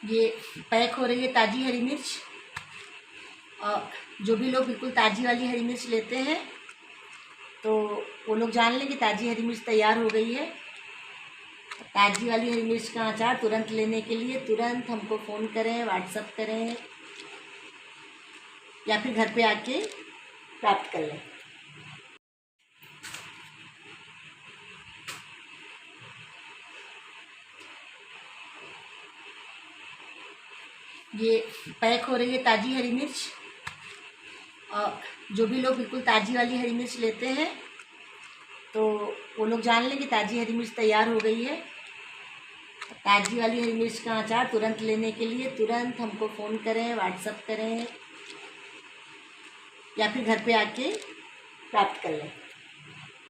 ये पैक हो रही है ताज़ी हरी मिर्च। और जो भी लोग बिल्कुल ताज़ी वाली हरी मिर्च लेते हैं तो वो लोग जान लें कि ताज़ी हरी मिर्च तैयार हो गई है। ताज़ी वाली हरी मिर्च का अचार तुरंत लेने के लिए तुरंत हमको फ़ोन करें, व्हाट्सएप करें या फिर घर पे आके प्राप्त कर लें। ये पैक हो रही है ताज़ी हरी मिर्च। और जो भी लोग बिल्कुल ताज़ी वाली हरी मिर्च लेते हैं तो वो लोग जान लें कि ताज़ी हरी मिर्च तैयार हो गई है। ताज़ी वाली हरी मिर्च का अचार तुरंत लेने के लिए तुरंत हमको फ़ोन करें, व्हाट्सएप करें या फिर घर पे आके प्राप्त कर लें।